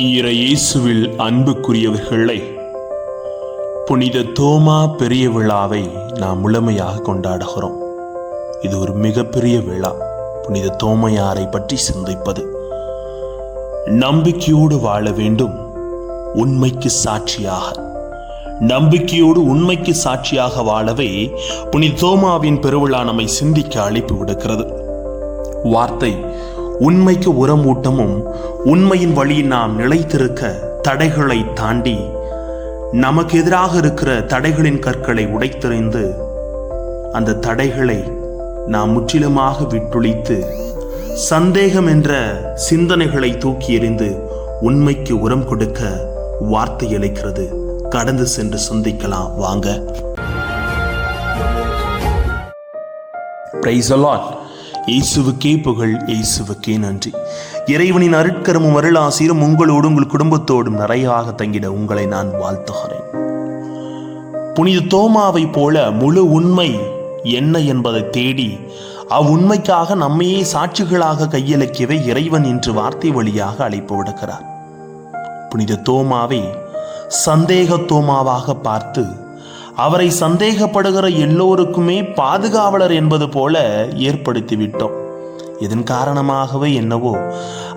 இயேசுவில் அன்புக்குரியவர்களே, புனித தோமா பெரிய விழாவை நாம் முழுமையாக கொண்டாடுகிறோம். இது ஒரு மிகப்பெரிய விழா. புனித தோமையாரை பற்றி சிந்திப்பது. நம்பிக்கையோடு வாழ வேண்டும். உண்மைக்கு சாட்சியாக, நம்பிக்கையோடு உண்மைக்கு சாட்சியாக வாழவே புனித தோமாவின் பெருவிழா நம்மை சிந்திக்க அழைப்பு விடுக்கிறது. வார்த்தை உண்மைக்கு உரமூட்டமும், உண்மையின் வழியில் நாம் நிலைத்திருக்க தடைகளை தாண்டி நமக்கு எதிராக இருக்கிற தடைகளின் கற்களை உடைத்தெறிந்து அந்த தடைகளை நாம் முற்றிலுமாக விட்டொழித்து சந்தேகம் என்ற சிந்தனைகளை தூக்கி எறிந்து உண்மைக்கு உரம் கொடுக்க வார்த்தை அளிக்கிறது. கடந்து சென்று சிந்திக்கலாம் வாங்க. Praise the Lord. இயேசுவுக்கே புகழ், இயேசுவுக்கே நன்றி. இறைவனின் அருட்கரமும் அருளாசிரும் உங்களோடு உங்கள் குடும்பத்தோடும் நிறையாக தங்கிட உங்களை நான் வாழ்த்துகிறேன். புனித தோமாவை போல முழு உண்மை என்ன என்பதை தேடி அவ்வுண்மைக்காக நம்மையே சாட்சிகளாக கையளிக்கவே இறைவன் இன்று வார்த்தை வழியாக அழைப்பு விடுக்கிறார். புனித தோமாவை சந்தேக தோமாவாக பார்த்து அவரை சந்தேகப்படுகிற எல்லோருக்குமே பாதுகாவலர் என்பது போல ஏற்படுத்திவிட்டோம். இதன் காரணமாகவே என்னவோ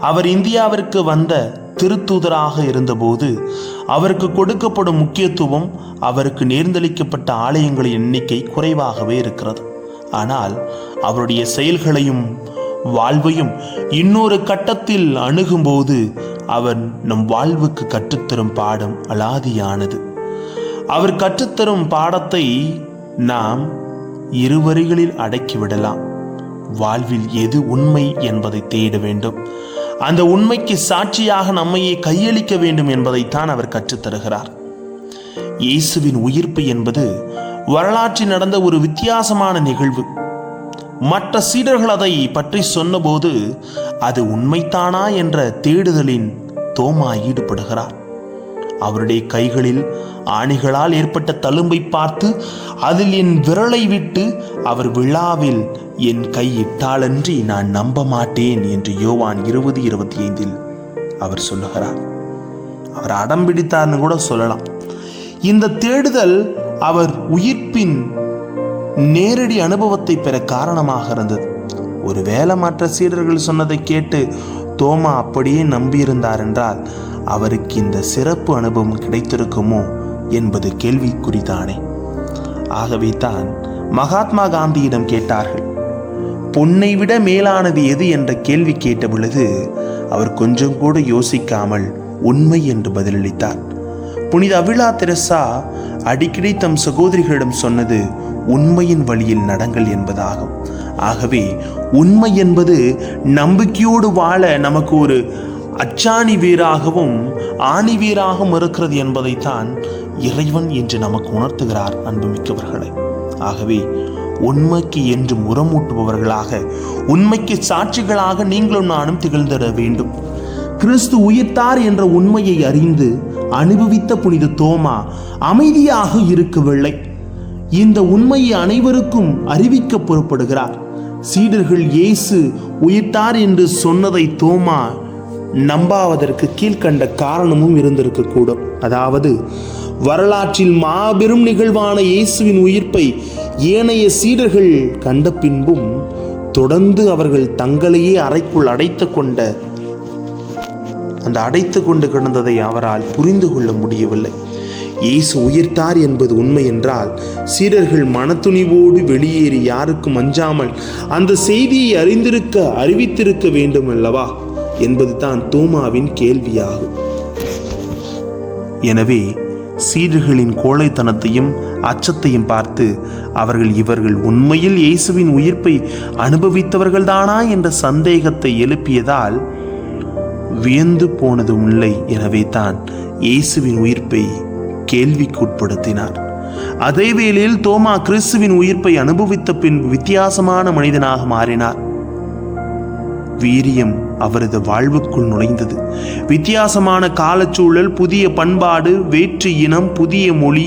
அவர் இந்தியாவிற்கு வந்த திருத்தூதராக இருந்தபோது அவருக்கு கொடுக்கப்படும் முக்கியத்துவம், அவருக்கு நேர்ந்தளிக்கப்பட்ட ஆலயங்களின் எண்ணிக்கை குறைவாகவே இருக்கிறது. ஆனால் அவருடைய செயல்களையும் வாழ்வையும் இன்னொரு கட்டத்தில் அணுகும்போது அவர் நம் வாழ்வுக்கு கற்றுத்தரும் பாடம் அலாதியானது. அவர் கற்றுத்தரும் பாடத்தை நாம் இரு வரிகளில் அடக்கிவிடலாம். வாழ்வில் எது உண்மை என்பதை தேட வேண்டும். அந்த உண்மைக்கு சாட்சியாக நம்மையே கையளிக்க வேண்டும் என்பதைத்தான் அவர் கற்றுத்தருகிறார். இயேசுவின் உயிர்ப்பு என்பது வரலாற்றில் நடந்த ஒரு வித்தியாசமான நிகழ்வு. மற்ற சீடர்கள் அதை பற்றி சொன்னபோது அது உண்மைத்தானா என்ற தேடுதலின் தோமா ஈடுபடுகிறார். அவருடைய கைகளில் ஆணிகளால் ஏற்பட்ட தழும்பை பார்த்து அதில் என் விரலை விட்டு அவர் விழாவில் என் கை இட்டாலன்றி நான் நம்ப மாட்டேன் என்று யோவான் 20:25 அவர் சொல்லுகிறார். அவர் அடம் பிடித்தார்னு கூட சொல்லலாம். இந்த தேடுதல் அவர் உயிர்ப்பின் நேரடி அனுபவத்தை பெற காரணமாக இருந்தது. ஒருவேளை மற்ற சீடர்கள் சொன்னதை கேட்டு தோமா அப்படியே நம்பியிருந்தார் என்றால் அவருக்கு இந்த சிறப்பு அனுபவம் கிடைத்திருக்குமோ என்பது கேள்விக்குறிதானே. ஆகவே தான் மகாத்மா காந்தியிடம் கேட்டார்கள், பொன்னை விட மேலானது எது என்ற கேள்வி கேட்ட பொழுது அவர் கொஞ்சம் கூட யோசிக்காமல் உண்மை என்று பதிலளித்தார். புனித அவிழா தெரசா அடிக்கடி தம் சகோதரிகளிடம் சொன்னது உண்மையின் வழியில் நடங்கள் என்பதாகும். ஆகவே உண்மை என்பது நம்பிக்கையோடு வாழ நமக்கு ஒரு அச்சாணி வீராகவும் ஆணி வீராகவும் இருக்கிறது என்பதைத்தான் இறைவன் என்று நமக்கு உணர்த்துகிறார். அன்புமிக்கவர்களே, ஆகவே உண்மைக்கு என்றும் உரமூட்டுபவர்களாக, உண்மைக்கு சாட்சிகளாக நீங்களும் நானும் திகழ்ந்திட வேண்டும். கிறிஸ்து உயிர்த்தார் என்ற உண்மையை அறிந்து அனுபவித்த புனித தோமா அமைதியாக இருக்கவில்லை. இந்த உண்மையை அனைவருக்கும் அறிவிக்க புறப்படுகிறார். சீடர்கள் இயேசு உயிர்த்தார் என்று சொன்னதை தோமா நம்பாவதற்கு கீழ்கண்ட காரணமும் இருந்திருக்க கூடும். அதாவது, வரலாற்றில் மாபெரும் நிகழ்வான இயேசுவின் உயிர்ப்பை ஏனைய சீடர்கள் கண்ட பின்பும் தொடர்ந்து அவர்கள் தங்களையே அறைக்குள் அடைத்து கொண்டு கிடந்ததை அவரால் புரிந்து கொள்ள முடியவில்லை. இயேசு உயிர்த்தார் என்பது உண்மை என்றால் சீடர்கள் மனத்துணிவோடு வெளியேறி யாருக்கும் அஞ்சாமல் அந்த செய்தியை அறிவித்திருக்க வேண்டும் அல்லவா என்பது தான் தோமாவின் கேள்வியாகும். எனவே சீடர்களின் கோழைத்தனத்தையும் அச்சத்தையும் பார்த்து இவர்கள் உண்மையில் இயேசுவின் உயிர்ப்பை அனுபவித்தவர்கள்தானா என்ற சந்தேகத்தை எழுப்பியதால் வியந்து போனதும் இல்லை. எனவே தான் இயேசுவின் உயிர்ப்பை கேள்விக்குட்படுத்தினார். அதே வேளையில் தோமா கிறிஸ்துவின் உயிர்ப்பை அனுபவித்த பின் வித்தியாசமான மனிதனாக மாறினார். வீரியம் அவரது வாழ்வுக்குள் நுழைந்தது. வித்தியாசமான காலச்சூழல், புதிய பண்பாடு, வேற்று இனம், புதிய மொழி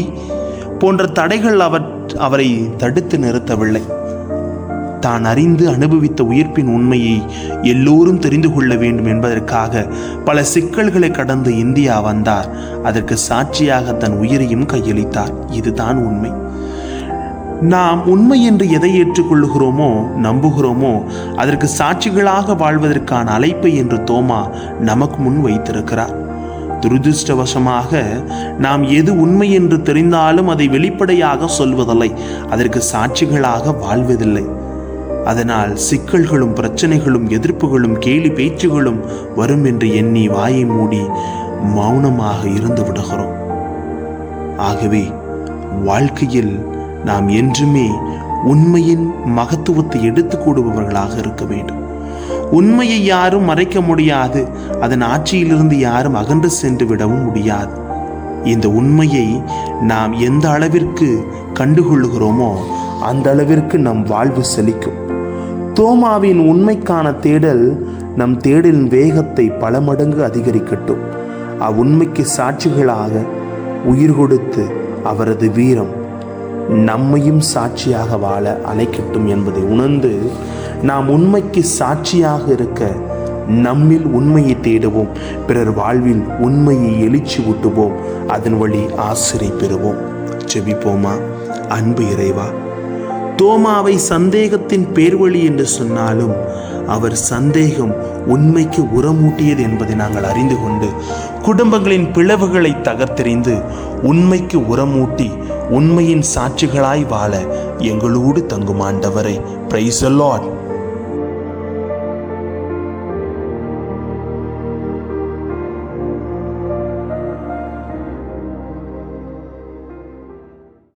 போன்ற தடைகள் அவரை தடுத்து நிறுத்தவில்லை. தான் அறிந்து அனுபவித்த உயிர்ப்பின் உண்மையை எல்லோரும் தெரிந்து கொள்ள வேண்டும் என்பதற்காக பல சிக்கல்களை கடந்து இந்தியா வந்தார். அதற்கு சாட்சியாக தன் உயிரையும் கையளித்தார். இதுதான் உண்மை. நாம் உண்மை என்று எதை ஏற்றுக்கொள்ளுகிறோமோ நம்புகிறோமோ அதற்கு சாட்சிகளாக வாழ்வதற்கான அழைப்பை என்று தோமா நமக்கு முன் வைத்திருக்கிறார். துரதிருஷ்டவசமாக நாம் எது உண்மை என்று தெரிந்தாலும் அதை வெளிப்படையாக சொல்வதில்லை, அதற்கு சாட்சிகளாக வாழ்வதில்லை. அதனால் சிக்கல்களும் பிரச்சனைகளும் எதிர்ப்புகளும் கேலி பேச்சுகளும் வரும் என்று எண்ணி வாயை மூடி மௌனமாக இருந்து விடுகிறோம். ஆகவே வாழ்க்கையில் நாம் என்றுமே உண்மையின் மகத்துவத்தை எடுத்து கூடுபவர்களாக இருக்க வேண்டும். உண்மையை யாரும் மறைக்க முடியாது, அதன் ஆட்சியிலிருந்து யாரும் அகன்று சென்று விடவும் முடியாது. இந்த உண்மையை நாம் எந்த அளவிற்கு கண்டுகொள்ளுகிறோமோ அந்த அளவிற்கு நம் வாழ்வு செழிக்கும். தோமாவின் உண்மைக்கான தேடல் நம் தேடலின் வேகத்தை பல மடங்கு அதிகரிக்கட்டும். அவ்வுண்மைக்கு சாட்சிகளாக உயிர் கொடுத்து அவரது வீரம் நம்மையும் சாட்சியாக வாழ அழைக்கட்டும் என்பதை உணர்ந்து நாம் உண்மைக்கு சாட்சியாக இருக்க நம்மில் உண்மையை தேடுவோம், பிறர் வாழ்வில் உண்மையை எழுச்சி ஊட்டுவோம், அதன் வழி ஆசிரியை பெறுவோம். ஜெபிப்போமா. அன்பு இறைவா, தோமாவை சந்தேகத்தின் பேர்வழி என்று சொன்னாலும் அவர் சந்தேகம் உண்மைக்கு உரமூட்டியது என்பதை நாங்கள் அறிந்து கொண்டு குடும்பங்களின் பிளவுகளை தகர்த்தெறிந்து உண்மைக்கு உரமூட்டி உண்மையின் சாட்சிகளாய் வாழ எங்களோடு தங்கும் ஆண்டவரே. Praise the Lord.